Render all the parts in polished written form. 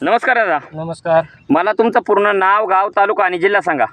नमस्कार दादा. नमस्कार. मला तुमचं पूर्ण नाव, गाव, तालुका आणि जिल्हा सांगा.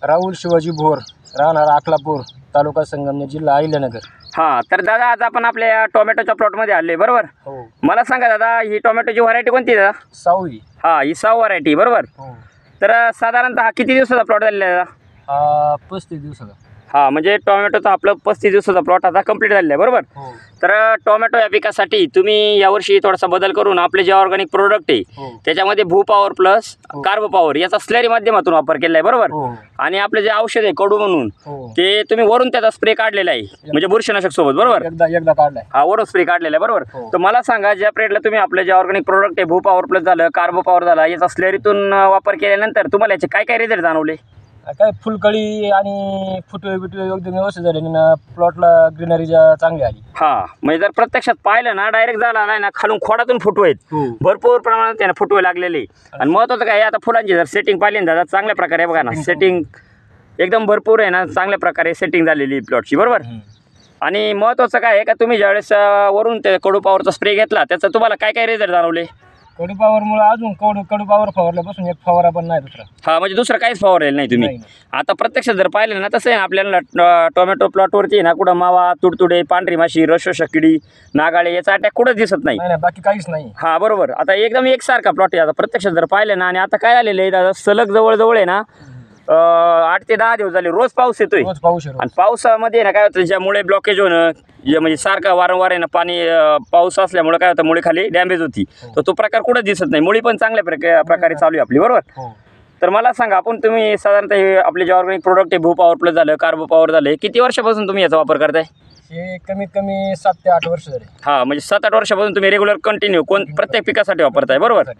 राहुल शिवाजी भोर, राहणार अकलापूर, तालुका संगमनेर, जिल्हा अहिल्यानगर. हां, तर दादा आज आपण आपल्या टोमॅटोच्या प्लॉटमध्ये आले बरोबर. हो. मला सांगा दादा, ही टोमॅटोची व्हरायटी कोणती दादा? सावळी. हां, ही साऊ व्हरायटी बरोबर. हो. तर साधारणतः हा किती दिवसाचा प्लॉट झालेला आहे दादा? 35 दिवसाचा. हां, म्हणजे टोमॅटोचा आपलं 35 दिवसाचा प्लॉट आता कंप्लीट झालेला आहे बरोबर. हो. तर टोमॅटो या पिकासाठी तुम्ही यावर्षी थोडासा बदल करून आपले जे ऑर्गॅनिक प्रोडक्ट आहे हो. त्याच्यामध्ये भू पॉवर प्लस कार्बो पॉवर याचा स्लरी माध्यमातून वापर केला आहे बरोबर. हो. आणि आपले जे औषध आहे कडू म्हणून हो. ते तुम्ही वरून त्याचा स्प्रे काढलेला आहे म्हणजे बुरशीनाशक सोबत बरोबर. एकदा काढलाय. हा, वरून स्प्रे काढलेला आहे बरोबर. हो. तर मला सांगा, ज्या पिरियडला तुम्ही आपले जे ऑर्गॅनिक प्रोडक्ट आहे भू पॉवर प्लस झालं, कार्बो पॉवर झाला, याचा स्लरीतून वापर केल्यानंतर तुम्हाला याचे काय काय रिझल्ट जाणवले? काय फुलकळी आणि फुटवे एकदम व्यवस्थित झाले आणि प्लॉटला ग्रीनरी चांगली आली. हा, म्हणजे जर प्रत्यक्षात पाहिलं ना, डायरेक्ट झाला नाही ना, खालून खोडातून फुटवे आहेत भरपूर प्रमाणात त्याने फुटवे लागलेले. आणि महत्वाचं काय, आता फुलांची जर सेटिंग पाहिली ना दादा, चांगल्या प्रकारे बघा ना, सेटिंग एकदम भरपूर आहे ना, चांगल्या प्रकारे सेटिंग झालेली प्लॉटची बरोबर. आणि महत्वाचं काय आहे का, तुम्ही ज्यावेळेस वरून ते कडू पॉवरचा स्प्रे घेतला त्याचा तुम्हाला काय काय रिझल्ट जाणवले? कडू पॉवरमुळे अजून कडू पॉवर फवारल्यापासून एक फवारा पण नाही दुसरा. हा, म्हणजे दुसरं काहीच फवारेल नाही तुम्ही. आता प्रत्यक्षात जर पाहिलं ना, तसं आहे आपल्याला टोमॅटो प्लॉटवरती ना कुठं मावा, तुडतुडे, पांढरी माशी, रसशोषक किडी, नागाळे याचा अटॅक कुठंच दिसत नाही. बाकी काहीच नाही. हा बरोबर. आता एकदम एकसारखा प्लॉट आहे. आता प्रत्यक्षात जर पाहिलं ना, आणि आता काय झालेलं आहे दादा, सलग जवळ आहे ना 8 ते 10 दिवस झाले रोज पाऊस येतोय. आणि पावसामध्ये ना काय होतं, ज्यामुळे ब्लॉकेज होणं म्हणजे सारखं वारंवार आहे ना, पाणी पाऊस असल्यामुळे काय होतं, मुळे खाली डॅमेज होती. तर तो प्रकार कुठंच दिसत नाही. मुळी पण चांगल्या प्रकारे चालू आहे आपली बरोबर. तर मला सांगा, आपण तुम्ही साधारणतः हे आपले जे ऑर्गॅनिक प्रोडक्ट आहे भू पॉवर प्लस झालं, कार्बो पॉवर झालं, किती वर्षापासून तुम्ही याचा वापर करताय? हे कमीत कमी 7 ते 8 वर्ष झाले. हां, म्हणजे 7-8 वर्षापासून तुम्ही रेग्युलर कंटिन्यू प्रत्येक पिकासाठी वापरताय बरोबर.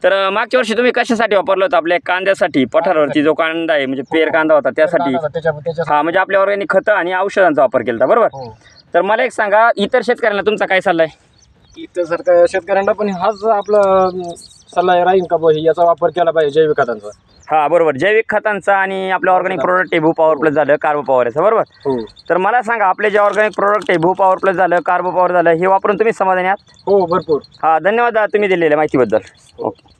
तर मागच्या वर्षी तुम्ही कशासाठी वापरलं होतं? आपल्या कांद्यासाठी, पठारावरती जो कांदा आहे म्हणजे पेर कांदा होता त्यासाठी. हा, म्हणजे आपल्या ऑर्गॅनिक खतं आणि औषधांचा वापर केला होता बरोबर. तर मला एक सांगा, इतर शेतकऱ्यांना तुमचा काय सल्ला आहे? इतर शेतकऱ्यांना पण हाच आपला सल्ला राहील का बाई, याचा वापर केला पाहिजे जैविक खतांचा. हा बरोबर, जैविक खतांचा आणि आपलं ऑर्गॅनिक प्रोडक्ट आहे भू पॉवर प्लस झालं, कार्बो पॉवर याचं बरोबर. तर मला सांगा, आपले जे ऑर्गॅनिक प्रोडक्ट आहे भू पॉवर प्लस झालं, कार्बो पॉवर झालं, हे वापरून तुम्ही समाधानी आहात? हो, भरपूर. हा, धन्यवाद तुम्ही दिलेल्या माहितीबद्दल. ओके.